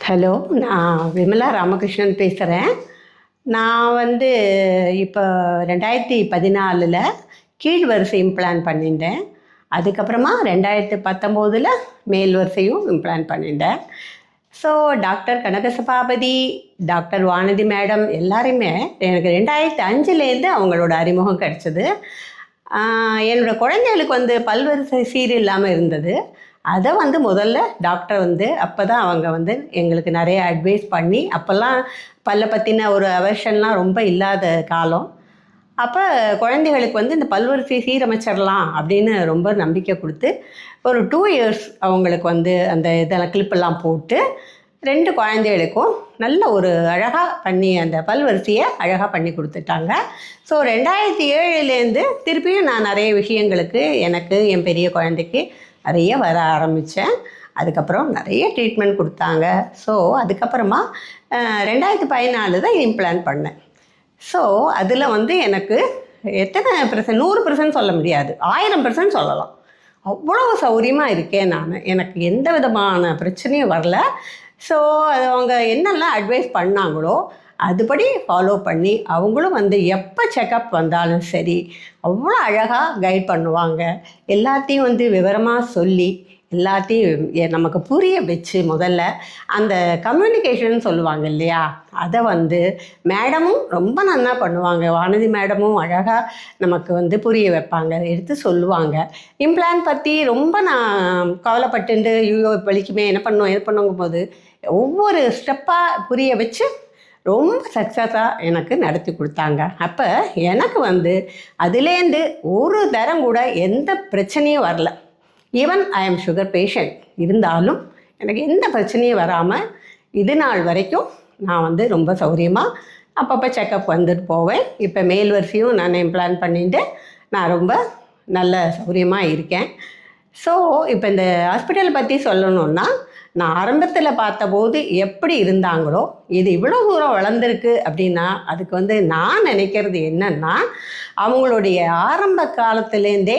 Hello, நான் விமலா ராமகிருஷ்ணன் பேசுகிறேன். நான் வந்து இப்போ 2014 கீழ் வரிசை இம்ப்ளான் பண்ணிட்டேன். அதுக்கப்புறமா 2019 மேல் வரிசையும் இம்ப்ளான் பண்ணிட்டேன். So doctor Kanagasabapathi, doctor Vanathi madam எல்லாருமே எனக்கு 2005 அவங்களோட அறிமுகம் கிடச்சிது. என்னோடய குழந்தைகளுக்கு வந்து பல்வரிசை சீர் இல்லாமல் இருந்தது. அதை வந்து முதல்ல டாக்டர் வந்து அப்போ தான் அவங்க வந்து எங்களுக்கு நிறைய அட்வைஸ் பண்ணி, அப்போல்லாம் பல்லை பற்றின ஒரு அவர்ஷன்லாம் ரொம்ப இல்லாத காலம். அப்போ குழந்தைகளுக்கு வந்து இந்த பல்வரிசை சீரமைச்சிடலாம் அப்படின்னு ரொம்ப நம்பிக்கை கொடுத்து ஒரு 2 இயர்ஸ் அவங்களுக்கு வந்து அந்த இதெல்லாம் கிளிப்பெல்லாம் போட்டு 2 குழந்தைகளுக்கும் நல்ல ஒரு அழகாக பண்ணி அந்த பல்வரிசையை அழகாக பண்ணி கொடுத்துட்டாங்க. ஸோ 2007 திருப்பியும் நான் நிறைய விஷயங்களுக்கு எனக்கு என் பெரிய குழந்தைக்கு நிறைய வர ஆரம்பித்தேன். அதுக்கப்புறம் நிறைய ட்ரீட்மெண்ட் கொடுத்தாங்க. ஸோ அதுக்கப்புறமா 2014 தான் இம்ப்ளான் பண்ணேன். ஸோ அதில் வந்து எனக்கு எத்தனை %, 100% சொல்ல முடியாது, 1000% சொல்லலாம். அவ்வளோ சௌகரியமாக இருக்கேன் நான். எனக்கு எந்த விதமான பிரச்சனையும் வரல. ஸோ அது அவங்க என்னெல்லாம் அட்வைஸ் பண்ணாங்களோ அதுபடி ஃபாலோ பண்ணி அவங்களும் வந்து எப்போ செக்கப் வந்தாலும் சரி அவ்வளோ அழகாக கைட் பண்ணுவாங்க. எல்லாத்தையும் வந்து விவரமாக சொல்லி எல்லாத்தையும் நமக்கு புரிய வச்சு முதல்ல அந்த கம்யூனிகேஷன் சொல்லுவாங்க இல்லையா, அதை வந்து மேடமும் ரொம்ப நல்லா பண்ணுவாங்க. வானதி மேடமும் அழகாக நமக்கு வந்து புரிய வைப்பாங்க, எடுத்து சொல்லுவாங்க. இம்ப்ளான் பற்றி ரொம்ப நான் கவலைப்பட்டு ஐயோ வலிக்குமே என்ன பண்ணுவோம் எது பண்ணுங்கும் போது ஒவ்வொரு ஸ்டெப்பாக புரிய வச்சு ரொம்ப சக்ஸஸாக எனக்கு நடத்தி கொடுத்தாங்க. அப்போ எனக்கு வந்து அதுலேருந்து ஒரு தரம் கூட எந்த பிரச்சனையும் வரல. Even I am sugar patient இருந்தாலும் எனக்கு எந்த பிரச்சனையும் வராமல் இது நாள் வரைக்கும் நான் வந்து ரொம்ப சௌகரியமாக அப்பப்போ செக்கப் வந்துட்டு போவேன். இப்போ மேல் வரிசையும் நான் இம்ப்ளான் பண்ணிட்டு நான் ரொம்ப நல்ல சௌகரியமாக இருக்கேன். ஸோ இப்போ இந்த ஹாஸ்பிட்டல் பற்றி சொல்லணுன்னா, நான் ஆரம்பத்தில் பார்த்தபோது எப்படி இருந்தாங்களோ இது இவ்வளோ தூரம் வளர்ந்துருக்கு அப்படின்னா அதுக்கு வந்து நான் நினைக்கிறது என்னென்னா, அவங்களுடைய ஆரம்ப காலத்துலேருந்தே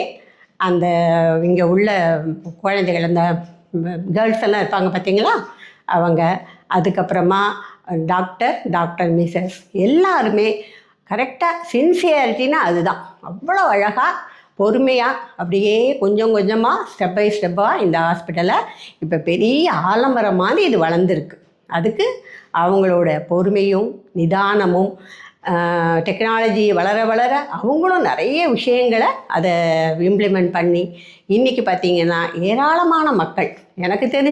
அந்த இங்கே உள்ள குழந்தைகள் அந்த கேர்ள்ஸ் எல்லாம் இருப்பாங்க பார்த்தீங்களா, அவங்க, அதுக்கப்புறமா டாக்டர் மிஸ்ஸஸ் எல்லாருமே கரெக்டாக சின்சியாரிட்டின்னா அதுதான். அவ்வளோ அழகாக பொறுமையாக அப்படியே கொஞ்சம் கொஞ்சமாக ஸ்டெப் பை ஸ்டெப்பாக இந்த ஹாஸ்பிட்டலை இப்போ பெரிய ஆலமரம் மாதிரி இது வளர்ந்துருக்கு. அதுக்கு அவங்களோட பொறுமையும் நிதானமும் டெக்னாலஜி வளர வளர அவங்களும் நிறைய விஷயங்களை அதை இம்ப்ளிமெண்ட் பண்ணி இன்றைக்கி பார்த்திங்கன்னா ஏராளமான மக்கள் எனக்கு தெரிஞ்ச